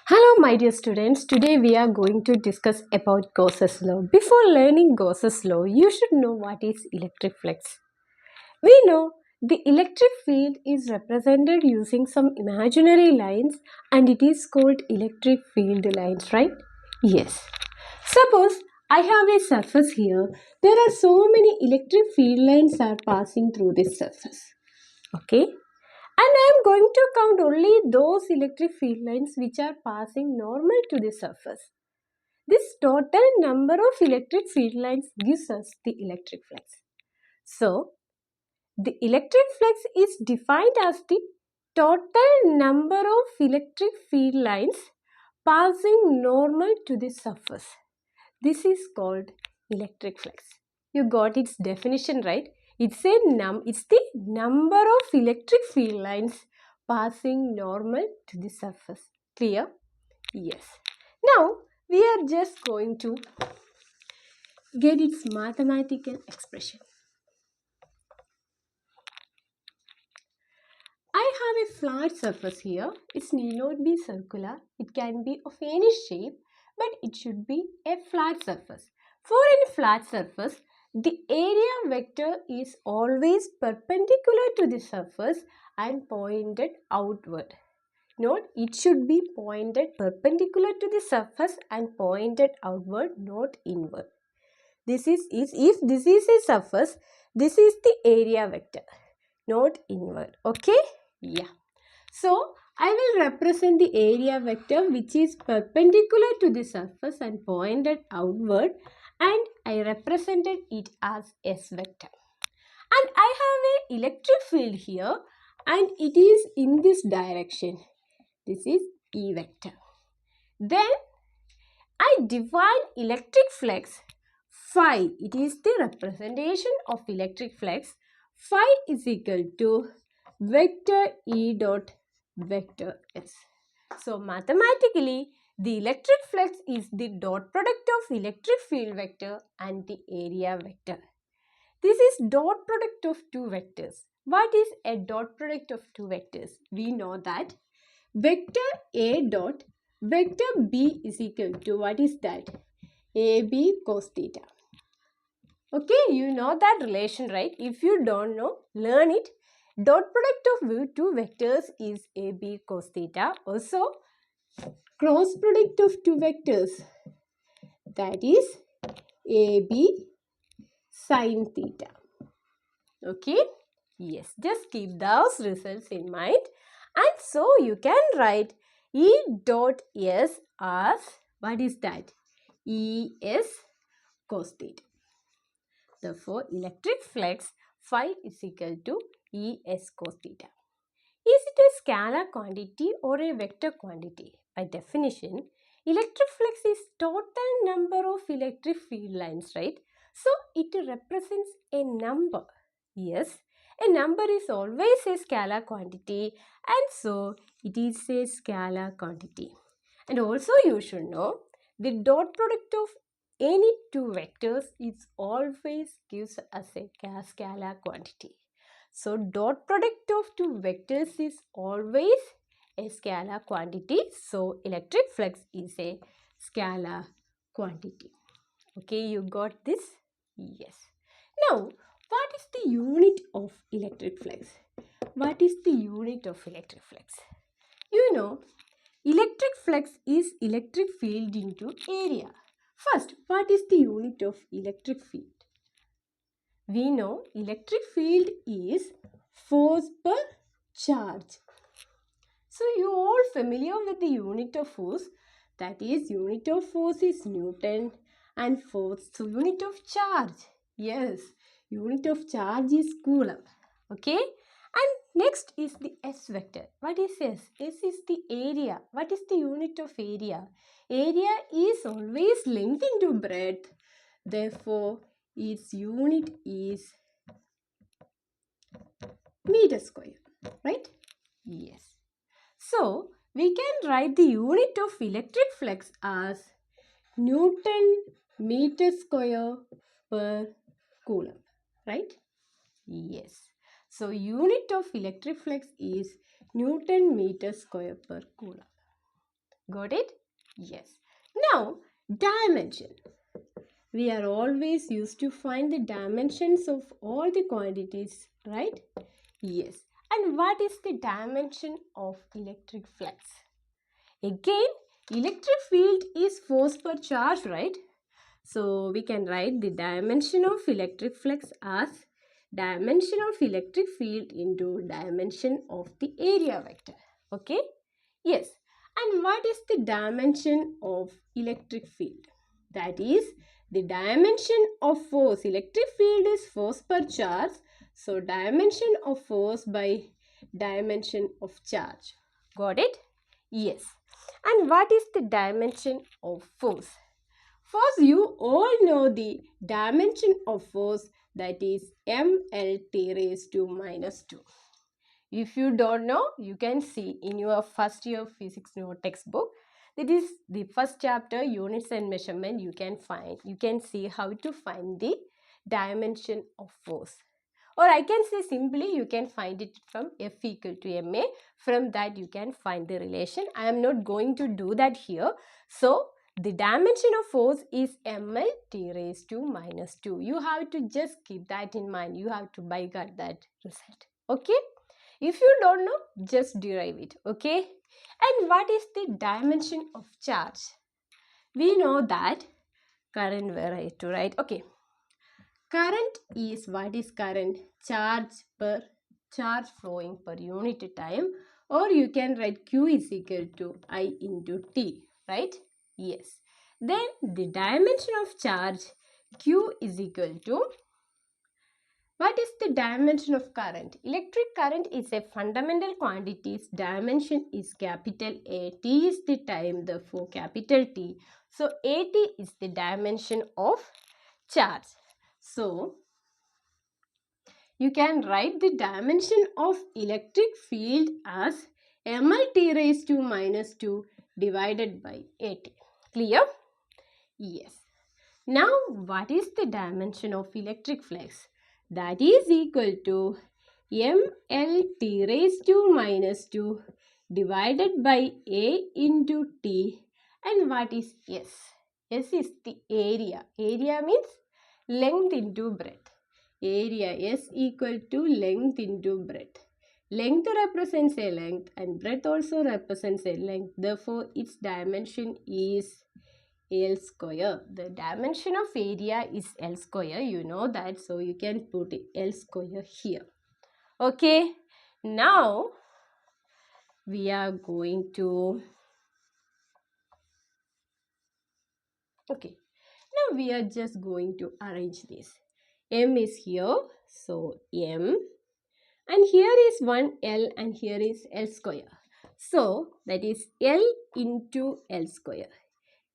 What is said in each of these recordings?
Hello my dear students, today we are going to discuss about Gauss's law. Before learning Gauss's law, you should know what is electric flux. We know the electric field is represented using some imaginary lines and it is called electric field lines, right? Yes. Suppose I have a surface here. There are so many electric field lines are passing through this surface. Okay. And I am going to count only those electric field lines which are passing normal to the surface. This total number of electric field lines gives us the electric flux. So, the electric flux is defined as the total number of electric field lines passing normal to the surface. This is called electric flux. You got its definition right? It's the number of electric field lines passing normal to the surface. Clear? Yes. Now we are just going to get its mathematical expression. I have a flat surface here. It need not be circular. It can be of any shape, but it should be a flat surface. For any flat surface, the area vector is always perpendicular to the surface and pointed outward. Note, it should be pointed perpendicular to the surface and pointed outward, not inward. If this is a surface, this is the area vector, not inward. Okay? Yeah. So, I will represent the area vector which is perpendicular to the surface and pointed outward, and I represented it as S vector. And I have an electric field here and it is in this direction. This is E vector. Then I define electric flux phi. It is the representation of electric flux. Phi is equal to vector E dot vector S. So mathematically, the electric flux is the dot product of electric field vector and the area vector. This is dot product of two vectors. What is a dot product of two vectors? We know that vector A dot vector B is equal to, what is that? AB cos theta. Okay, you know that relation, right? If you don't know, learn it. Dot product of two vectors is AB cos theta. Also, cross product of two vectors, that is AB sin theta. Okay? Yes, just keep those results in mind. And so, you can write E dot S as, what is that? ES cos theta. Therefore, electric flux phi is equal to ES cos theta. Is it a scalar quantity or a vector quantity? By definition, electric flux is total number of electric field lines, right? So, it represents a number. Yes, a number is always a scalar quantity and so it is a scalar quantity. And also you should know the dot product of any two vectors is always gives us a scalar quantity. So dot product of two vectors is always a scalar quantity. So electric flux is a scalar quantity. Okay, you got this? Yes. Now, what is the unit of electric flux? What is the unit of electric flux? You know, electric flux is electric field into area. First, what is the unit of electric field? We know electric field is force per charge. So, you all familiar with the unit of force? That is, unit of force is Newton and force, so unit of charge. Yes, unit of charge is Coulomb. Okay? And next is the S vector. What is S? S is the area. What is the unit of area? Area is always length into breadth. Therefore, its unit is meter square. Right? Yes. So, we can write the unit of electric flux as Newton meter square per Coulomb. Right? Yes. So, unit of electric flux is Newton meter square per Coulomb. Got it? Yes. Now, dimension. We are always used to find the dimensions of all the quantities, right? Yes. And what is the dimension of electric flux? Again, electric field is force per charge, right? So we can write the dimension of electric flux as dimension of electric field into dimension of the area vector. Okay? Yes. And what is the dimension of electric field? That is the dimension of force. Electric field is force per charge. So dimension of force by dimension of charge. Got it? Yes. And what is the dimension of force? Force, you all know the dimension of force, that is mLT raised to minus 2. If you don't know, you can see in your first year physics textbook. That is the first chapter, units and measurement. You can see how to find the dimension of force. Or I can say simply you can find it from F equal to ma. From that you can find the relation. I am not going to do that here. So the dimension of force is ml t raised to minus 2. You have to just keep that in mind. You have to by gut that result. Okay. If you don't know, just derive it. Okay. And what is the dimension of charge? We know that current variety, right? Okay. Current is, what is current? Charge flowing per unit time, or you can write Q is equal to I into T, right? Yes. Then the dimension of charge Q is equal to, what is the dimension of current? Electric current is a fundamental quantity. Dimension is capital A. T is the time, therefore capital T. So AT is the dimension of charge. So you can write the dimension of electric field as mLT raised to minus 2 divided by AT. Clear? Yes. Now, what is the dimension of electric flux? That is equal to mLT raised to minus 2 divided by A into T. And what is S? S is the area. Area means length into breadth. Area S equal to length into breadth. Length represents a length and breadth also represents a length. Therefore, its dimension is L square. The dimension of area is L square. You know that. So, you can put L square here. Okay. Now, we are going to... Okay. Now, we are just going to arrange this. M is here. So, M. And here is one L and here is L square. So, that is L into L square.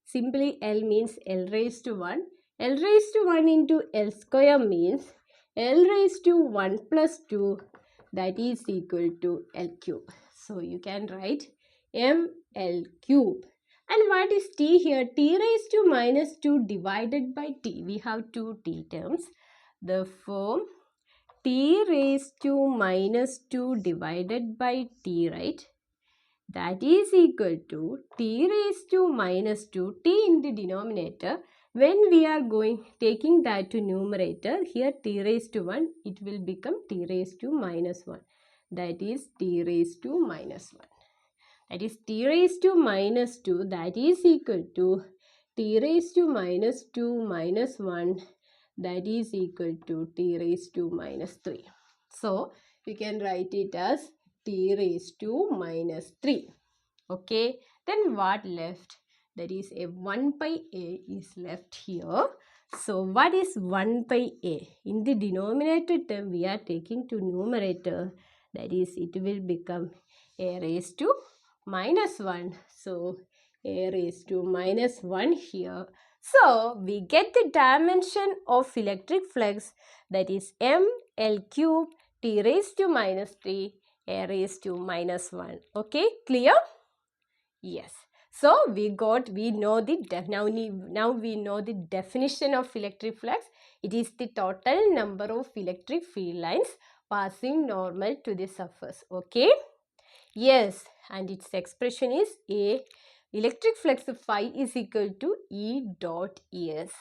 Simply L means L raised to 1. L raised to 1 into L square means L raised to 1 plus 2, that is equal to L cube. So, you can write mL cube. And what is T here? T raised to minus 2 divided by T. We have two T terms. Therefore, T raised to minus 2 divided by T, right? That is equal to T raised to minus 2, T in the denominator. When we are taking that to numerator, here T raised to 1, it will become T raised to minus 1. That is T raised to minus 1. That is T raised to minus 2, that is equal to T raised to minus 2 minus 1, that is equal to T raised to minus 3. So, we can write it as T raised to minus 3. Okay. Then what left? That is a 1 by A is left here. So, what is 1 by A? In the denominator term, we are taking to numerator. That is, it will become A raised to minus 1. So, A raised to minus 1 here. So, we get the dimension of electric flux, that is mL cube T raised to minus 3 A raised to minus 1. Okay, clear? Yes. So, now we know the definition of electric flux. It is the total number of electric field lines passing normal to the surface. Okay? Yes. And its expression is A electric flux phi is equal to E dot Es,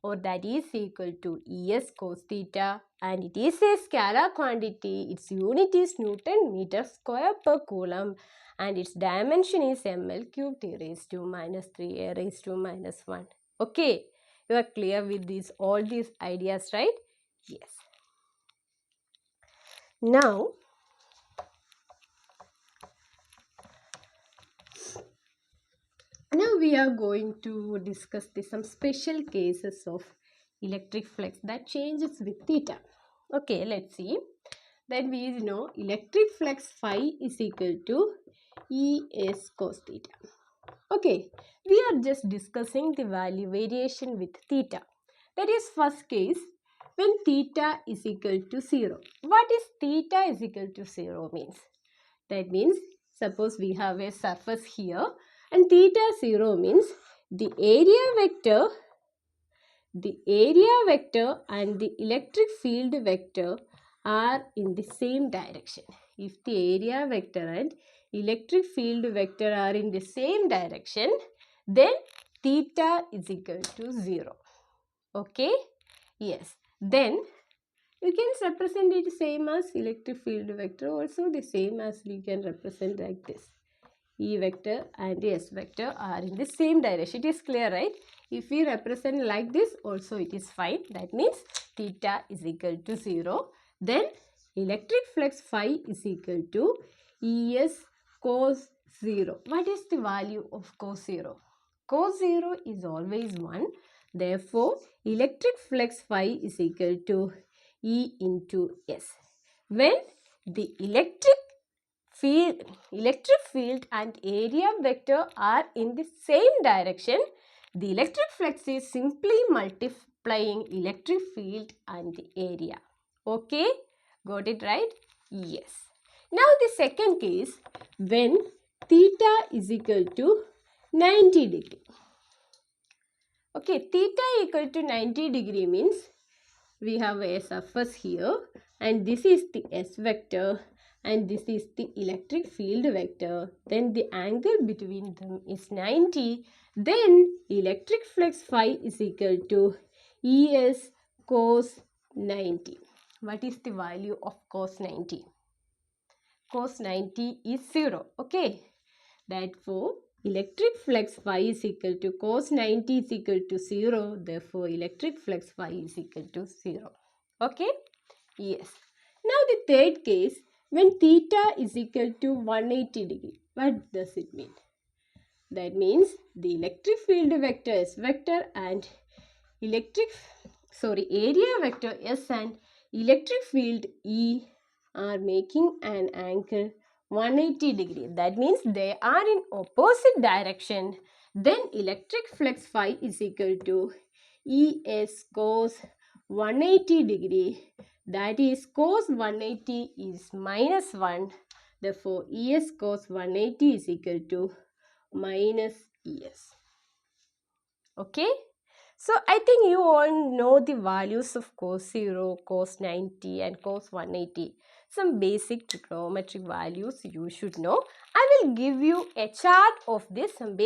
or that is equal to Es cos theta, and it is a scalar quantity. Its unit is Newton meter square per coulomb, and its dimension is ml cubed e raised to minus 3 a raised to minus 1. Okay, you are clear with all these ideas, right? Yes. Now we are going to discuss some special cases of electric flux that changes with theta. Okay, let's see. Then we know electric flux phi is equal to Es cos theta. Okay, we are just discussing the value variation with theta. That is first case when theta is equal to 0. What is theta is equal to 0 means? That means suppose we have a surface here and theta 0 means the area vector and the electric field vector are in the same direction. If the area vector and electric field vector are in the same direction, then theta is equal to 0. Okay? Yes. Then you can represent it same as electric field vector, also the same as we can represent like this. E vector and S vector are in the same direction. It is clear, right? If we represent like this, also it is fine. That means theta is equal to 0. Then electric flux phi is equal to Es cos 0. What is the value of cos 0? Cos 0 is always 1. Therefore, electric flux phi is equal to E into S. When the electric field and area vector are in the same direction, the electric flux is simply multiplying electric field and the area. Okay, got it right? Yes. Now the second case, when theta is equal to 90 degree. Okay, theta equal to 90 degree means we have a surface here and this is the S vector and this is the electric field vector. Then the angle between them is 90. Then electric flux phi is equal to Es cos 90. What is the value of cos 90? Cos 90 is 0. Okay. Therefore, electric flux phi is equal to cos 90 is equal to 0. Therefore, electric flux phi is equal to 0. Okay? Yes. Now, the third case, when theta is equal to 180 degree. What does it mean? That means the electric field vector S vector and area vector S and electric field E are making an angle 180 degree. That means they are in opposite direction. Then electric flux phi is equal to Es cos 180 degree. That is cos 180 is minus 1. Therefore, Es cos 180 is equal to minus Es. Okay. So, I think you all know the values of cos 0, cos 90 and cos 180. Some basic trigonometric values you should know. I will give you a chart of this, some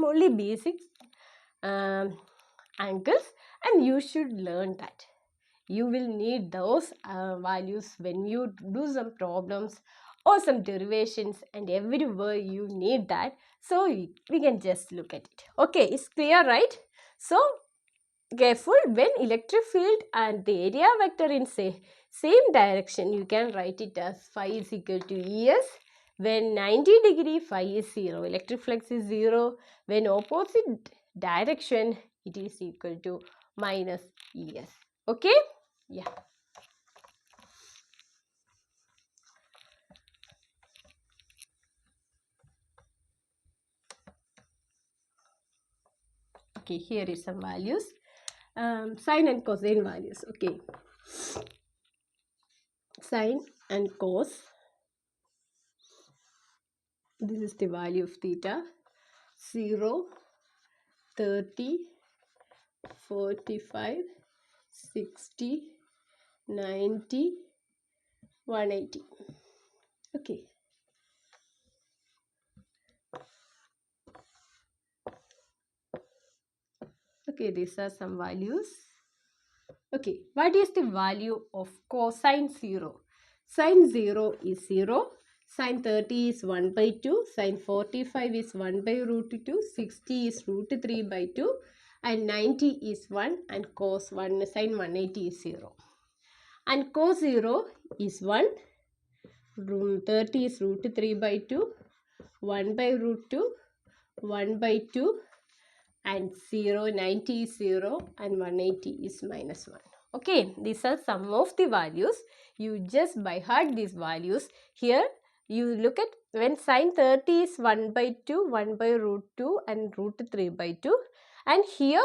only basic angles, and you should learn that. You will need those values when you do some problems or some derivations, and everywhere you need that. So, we can just look at it. Okay, it's clear, right? So, careful, when electric field and the area vector in same direction, you can write it as phi is equal to Es. When 90 degree, phi is 0. Electric flux is 0. When opposite direction, it is equal to minus Es. Okay? Yeah. Okay, here is some values. Sine and cosine values. Okay. Sine and cos. This is the value of theta. 0, 30, 45, 60, 90, 180. Okay. Okay, these are some values. Okay, what is the value of cosine 0? Sine 0 is 0. Sine 30 is 1 by 2. Sine 45 is 1 by root 2. 60 is root 3 by 2. And 90 is 1. And cos 1, sine 180 is 0. And cos 0 is 1. 30 is root 3 by 2. 1 by root 2. 1 by 2. And 0, 90 is 0. And 180 is minus 1. Okay, these are some of the values. You just by heart these values. Here you look at when sine 30 is 1 by 2, 1 by root 2 and root 3 by 2. And here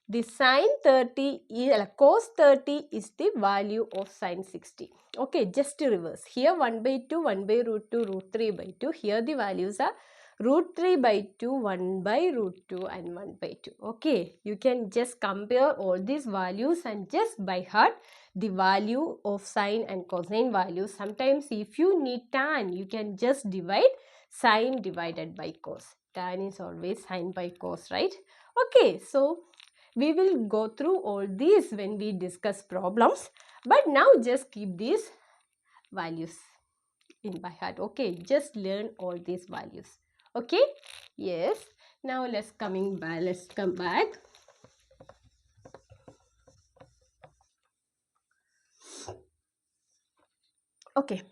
the sine 30 is, cos 30 is the value of sine 60. Okay, just to reverse. Here 1 by 2, 1 by root 2, root 3 by 2. Here the values are root 3 by 2, 1 by root 2 and 1 by 2. Okay, you can just compare all these values and just by heart the value of sine and cosine values. Sometimes if you need tan, you can just divide sine divided by cos. Tan is always sine by cos, right? Okay, so we will go through all these when we discuss problems. But now just keep these values in by heart. Okay, just learn all these values. Okay, yes. Now let's come back. Okay.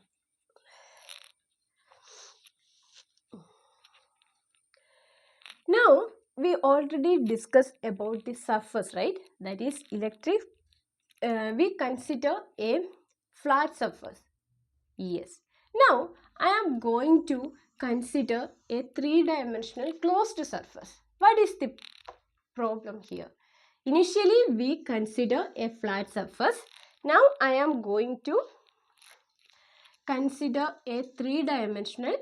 Now we already discussed about the surface, right? That is electric. We consider a flat surface. Yes. Now I am going to consider a three-dimensional closed surface. What is the problem here? Initially we consider a flat surface. Now I am going to consider a three-dimensional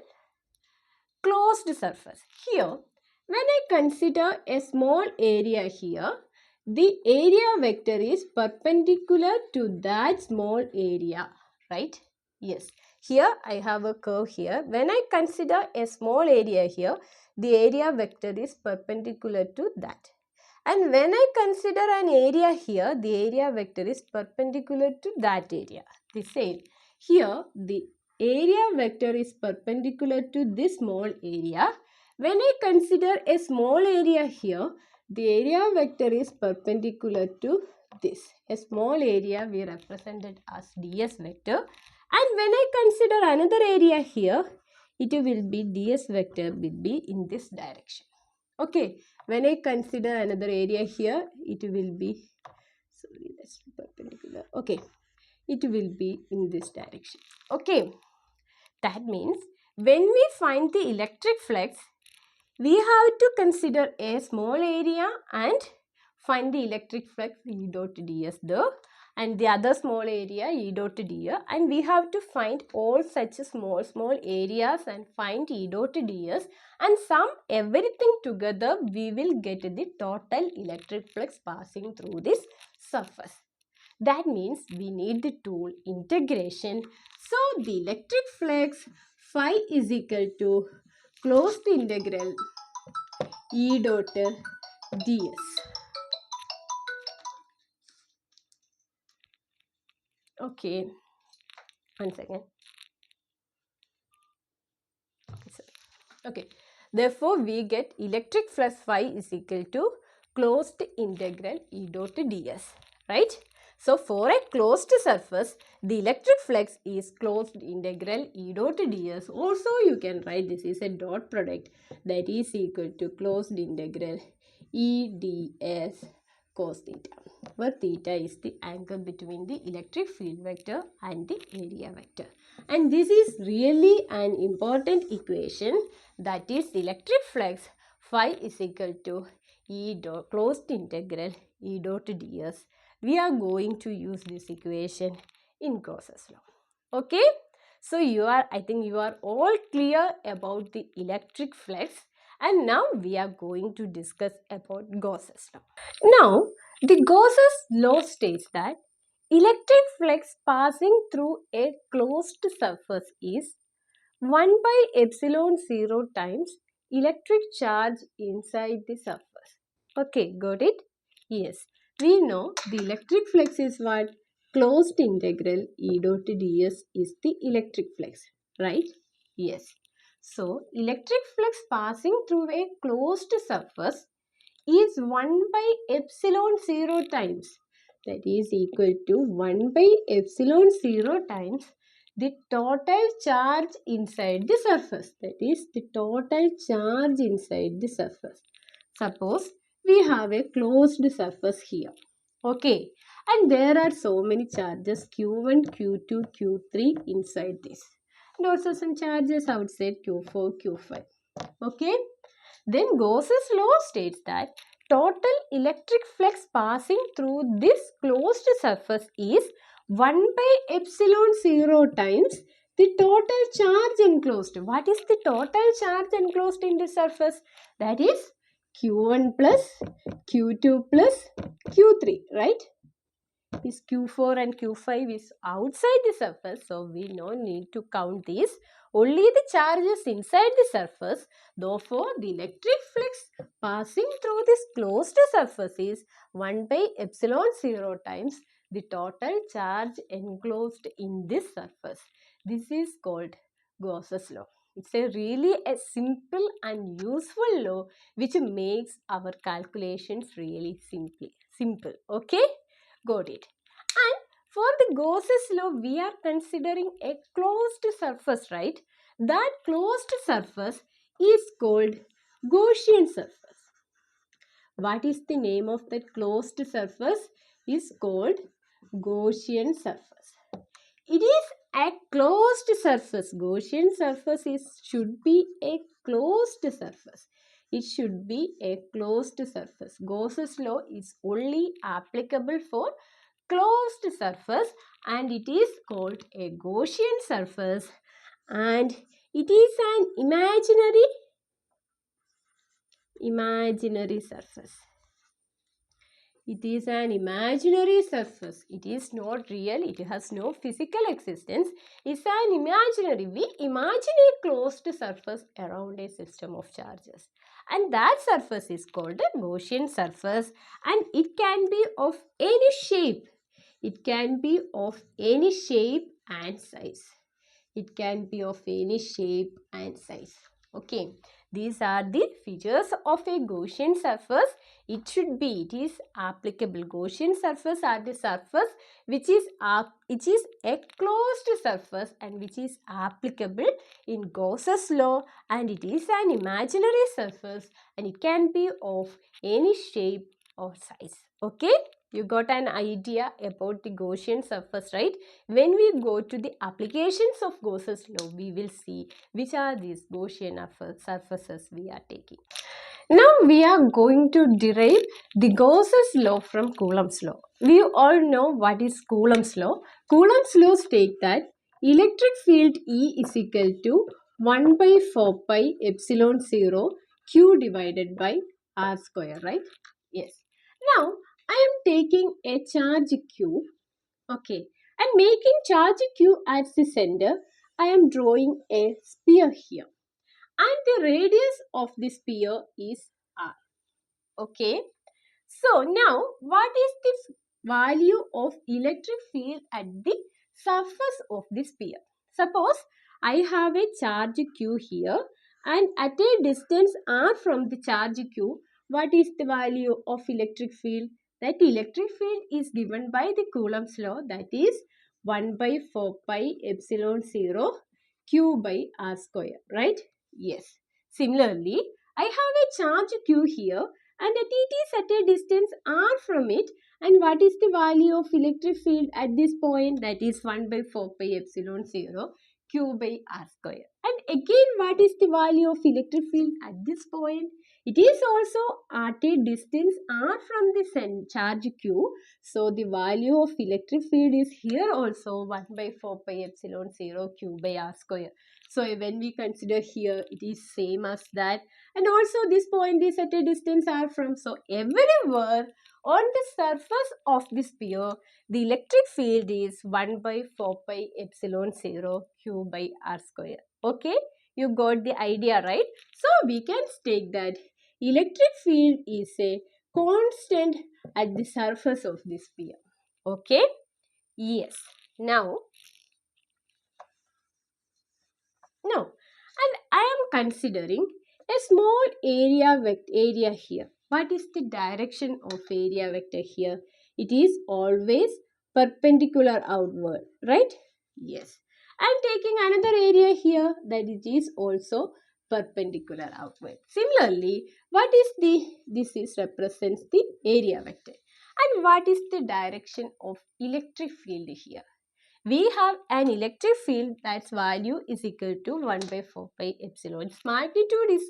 closed surface. Here, when I consider a small area here, the area vector is perpendicular to that small area, right? Yes. Here I have a curve here. When I consider a small area here, the area vector is perpendicular to that. And when I consider an area here, the area vector is perpendicular to that area. The same. Here, the area vector is perpendicular to this small area. When I consider a small area here, the area vector is perpendicular to this. A small area we represented as ds vector. And when I consider another area here, it will be ds vector will be in this direction. Okay, when I consider another area here, it will be, sorry, that's perpendicular. Okay, it will be in this direction. Okay, that means when we find the electric flux, we have to consider a small area and find the electric flux E dot ds there, and the other small area E dot dr, and we have to find all such small areas and find E dot ds and sum everything together. We will get the total electric flux passing through this surface. That means we need the tool integration. So the electric flux phi is equal to closed integral E dot ds. Okay, one second. Okay, therefore we get electric flux phi is equal to closed integral E dot ds, right? So for a closed surface, the electric flux is closed integral E dot ds. Also you can write this is a dot product, that is equal to closed integral E ds cos theta, where theta is the angle between the electric field vector and the area vector. And this is really an important equation, that is electric flux phi is equal to E dot closed integral E dot ds. We are going to use this equation in Gauss's law. Okay, so I think you are all clear about the electric flux, and now we are going to discuss about Gauss's law. Now the Gauss's law states that electric flux passing through a closed surface is 1 by epsilon 0 times electric charge inside the surface. Okay, got it? Yes. We know the electric flux is what? Closed integral E dot ds is the electric flux, right? Yes. So, electric flux passing through a closed surface is 1 by epsilon 0 times. That is equal to 1 by epsilon 0 times the total charge inside the surface. That is the total charge inside the surface. Suppose we have a closed surface here. Okay. And there are so many charges Q1, Q2, Q3 inside this. And also some charges outside Q4, Q5. Okay. Then Gauss's law states that total electric flux passing through this closed surface is 1 by epsilon 0 times the total charge enclosed. What is the total charge enclosed in the surface? That is Q1 plus Q2 plus Q3, right? This Q4 and Q5 is outside the surface, so we no need to count these. Only the charges inside the surface. Therefore, the electric flux passing through this closed surface is 1 by epsilon 0 times the total charge enclosed in this surface. This is called Gauss's law. It's a simple and useful law which makes our calculations really simple. Okay? Got it. And for the Gauss's law, we are considering a closed surface, right? That closed surface is called Gaussian surface. What is the name of that closed surface? Is called Gaussian surface. It is a closed surface. Gaussian surface should be a closed surface. It should be a closed surface. Gauss's law is only applicable for closed surface and it is called a Gaussian surface and it is an imaginary surface. It is an imaginary surface. It is not real. It has no physical existence. It's an imaginary. We imagine a closed surface around a system of charges. And that surface is called a Gaussian surface. And it can be of any shape. It can be of any shape and size. It can be of any shape and size. Okay. These are the features of a Gaussian surface. It is applicable. Gaussian surface are the surface which is a closed surface and which is applicable in Gauss's law and it is an imaginary surface and it can be of any shape or size. Okay, you got an idea about the Gaussian surface, right? When we go to the applications of Gauss's law, we will see which are these Gaussian surfaces we are taking. Now we are going to derive the Gauss's law from Coulomb's law. We all know what is Coulomb's law. Coulomb's law states that electric field E is equal to 1 by 4 pi epsilon 0 Q divided by R square, right? Yes. Now I am taking a charge Q, okay, and making charge Q at the center, I am drawing a sphere here and the radius of the sphere is R. Okay. So now what is the value of electric field at the surface of the sphere? Suppose I have a charge Q here and at a distance R from the charge Q, what is the value of electric field? That electric field is given by the Coulomb's law, that is 1 by 4 pi epsilon 0 Q by R square, right? Yes. Similarly, I have a charge Q here and it is at a distance R from it, and what is the value of electric field at this point? That is 1 by 4 pi epsilon 0 Q by R square. And again, what is the value of electric field at this point? It is also at a distance R from the charge Q. So the value of electric field is here also 1 by 4 pi epsilon 0 Q by R square. So when we consider here, it is same as that. And also this point is at a distance R from. So everywhere on the surface of the sphere, the electric field is 1 by 4 pi epsilon 0 Q by R square. Okay, you got the idea, right? So we can state that electric field is a constant at the surface of the sphere. Okay? Yes. Now, and I am considering a small area here. What is the direction of area vector here? It is always perpendicular outward, right? Yes. I am taking another area here that it is also perpendicular outward. Similarly, this is represents the area vector. And what is the direction of electric field here? We have an electric field that's value is equal to 1 by 4 pi epsilon. Its magnitude is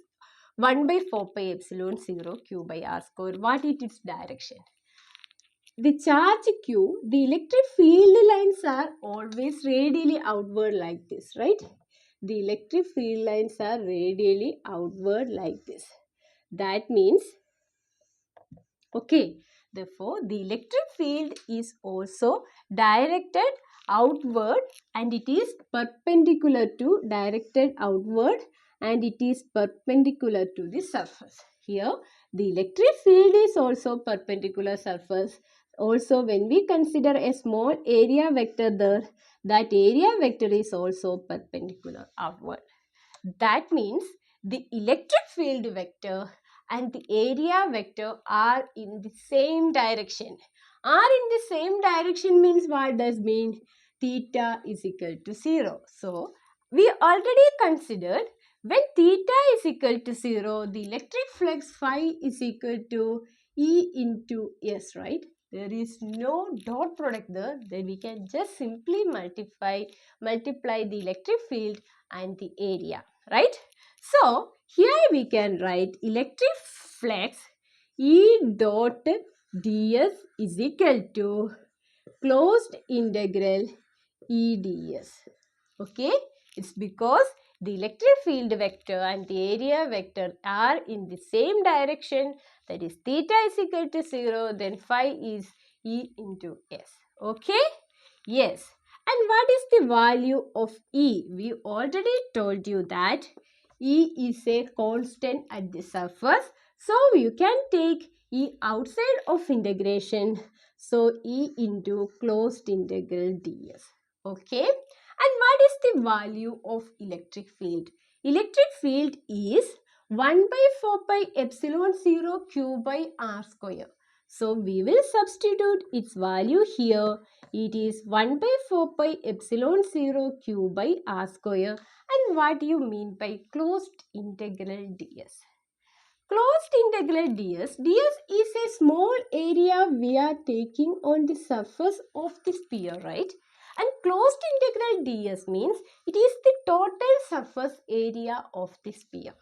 1 by 4 pi epsilon 0 q by r square. What is its direction? The charge q, the electric field lines are always radially outward like this, right? The electric field lines are radially outward like this. That means, okay, therefore the electric field is also directed outward and it is perpendicular to the surface. Here the electric field is also perpendicular surface. Also when we consider a small area vector there, that area vector is also perpendicular outward. That means the electric field vector and the area vector are in the same direction. Are in the same direction means what does mean? Theta is equal to 0. So, we already considered when theta is equal to 0, the electric flux phi is equal to E into S, right? There is no dot product there. Then we can just simply multiply the electric field and the area, right? So, here we can write electric flux E dot ds is equal to closed integral E ds. Okay, it's because the electric field vector and the area vector are in the same direction, that is theta is equal to 0, then phi is E into S. Okay, yes. And what is the value of E? We already told you that E is a constant at the surface. So, you can take E outside of integration. So, E into closed integral ds. Okay. And what is the value of electric field? Electric field is 1 by 4 pi epsilon 0 q by r square. So, we will substitute its value here. It is 1 by 4 pi epsilon 0 q by r square. And what do you mean by closed integral ds? Closed integral ds is a small area we are taking on the surface of the sphere, right? And closed integral ds means it is the total surface area of the sphere.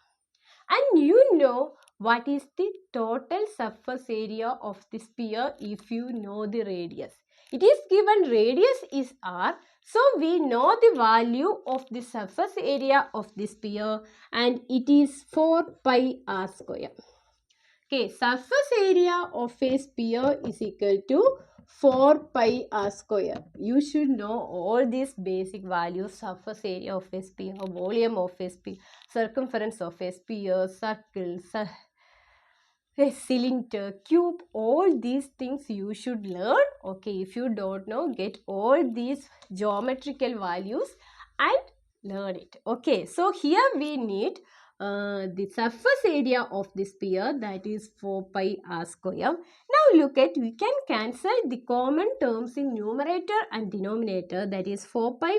And you know what is the total surface area of the sphere if you know the radius. It is given radius is r. So, we know the value of the surface area of the sphere and it is 4 pi r square. Okay, surface area of a sphere is equal to 4 pi r square. You should know all these basic values: surface area of a sphere, volume of a sphere, circumference of a sphere, circle, a cylinder, cube, all these things you should learn. Okay, if you don't know, get all these geometrical values and learn it. Okay, so here we need the surface area of the sphere, that is 4 pi r square. Now look at, we can cancel the common terms in numerator and denominator, that is 4 pi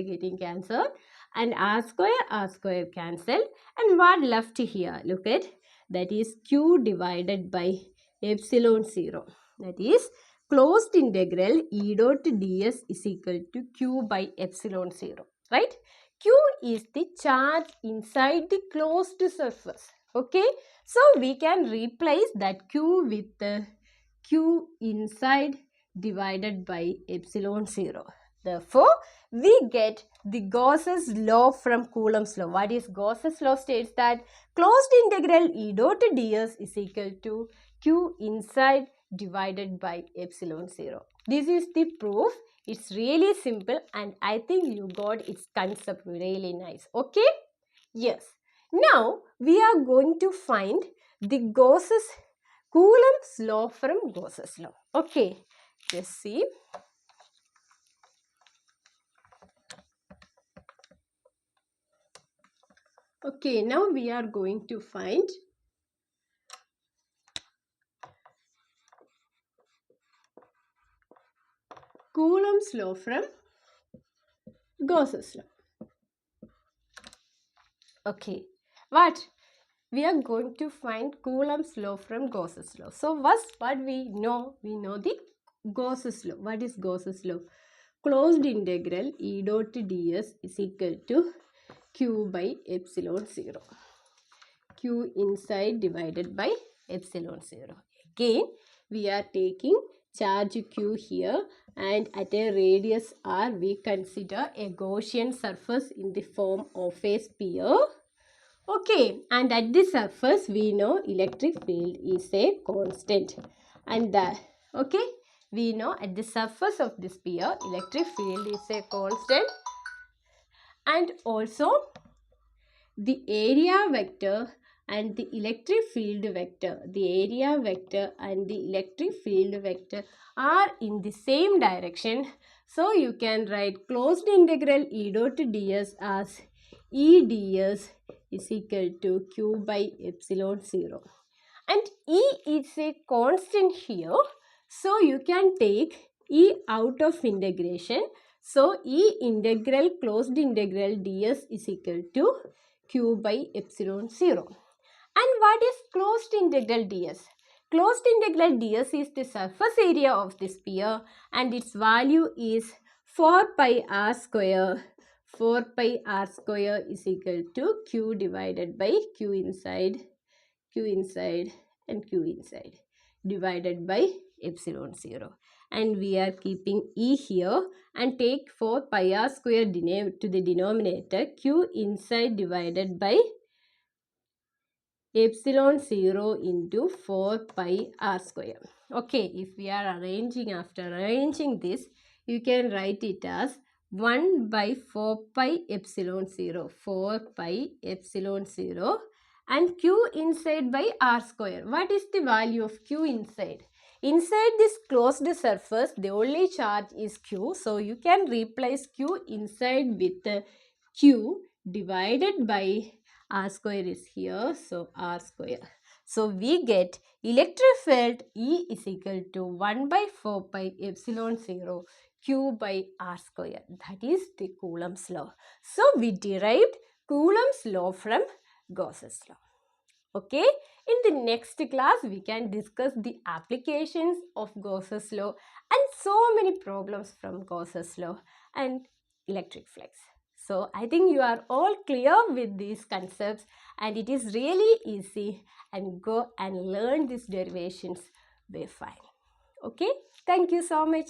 getting cancelled and r square cancelled, and what left here? Look at, that is q divided by epsilon 0, that is closed integral E dot ds is equal to q by epsilon 0, right? Q is the charge inside the closed surface. Okay, so we can replace that Q with Q inside divided by epsilon 0. Therefore, we get the Gauss's law from Coulomb's law. What is Gauss's law? States that closed integral E dot ds is equal to Q inside divided by epsilon 0. This is the proof. It's really simple and I think you got its concept really nice. Okay? Yes. Now, we are going to find the Gauss's Coulomb's law from Gauss's law. Okay, just see. Okay, now we are going to find Coulomb's law from Gauss's law. Okay, what? We are going to find Coulomb's law from Gauss's law. So first, what we know the Gauss's law. What is Gauss's law? Closed integral E dot ds is equal to Q by epsilon 0. Q inside divided by epsilon 0. Again, we are taking charge Q here, and at a radius R, we consider a Gaussian surface in the form of a sphere. Okay, and at the surface we know electric field is a constant, and we know at the surface of the sphere electric field is a constant, and also the area vector and the electric field vector, are in the same direction. So you can write closed integral E dot ds as E ds is equal to Q by epsilon 0. And E is a constant here. So you can take E out of integration. So E integral closed integral ds is equal to Q by epsilon 0. And what is closed integral ds? Closed integral ds is the surface area of the sphere, and its value is 4 pi r square. 4 pi r square is equal to Q divided by Q inside, and Q inside divided by epsilon 0. And we are keeping E here, and take 4 pi r square to the denominator. Q inside divided by epsilon 0 into 4 pi r square. Okay, if we are after arranging this, you can write it as 1 by 4 pi epsilon 0. 4 pi epsilon 0 and Q inside by r square. What is the value of Q inside? Inside this closed surface, the only charge is Q. So you can replace Q inside with Q divided by r square is here. So r square. So we get electric field E is equal to 1 by 4 pi epsilon 0 Q by r square. That is the Coulomb's law. So we derived Coulomb's law from Gauss's law. Okay, in the next class we can discuss the applications of Gauss's law and so many problems from Gauss's law and electric flux. So I think you are all clear with these concepts, and it is really easy, and go and learn these derivations. Be fine. Okay, thank you so much.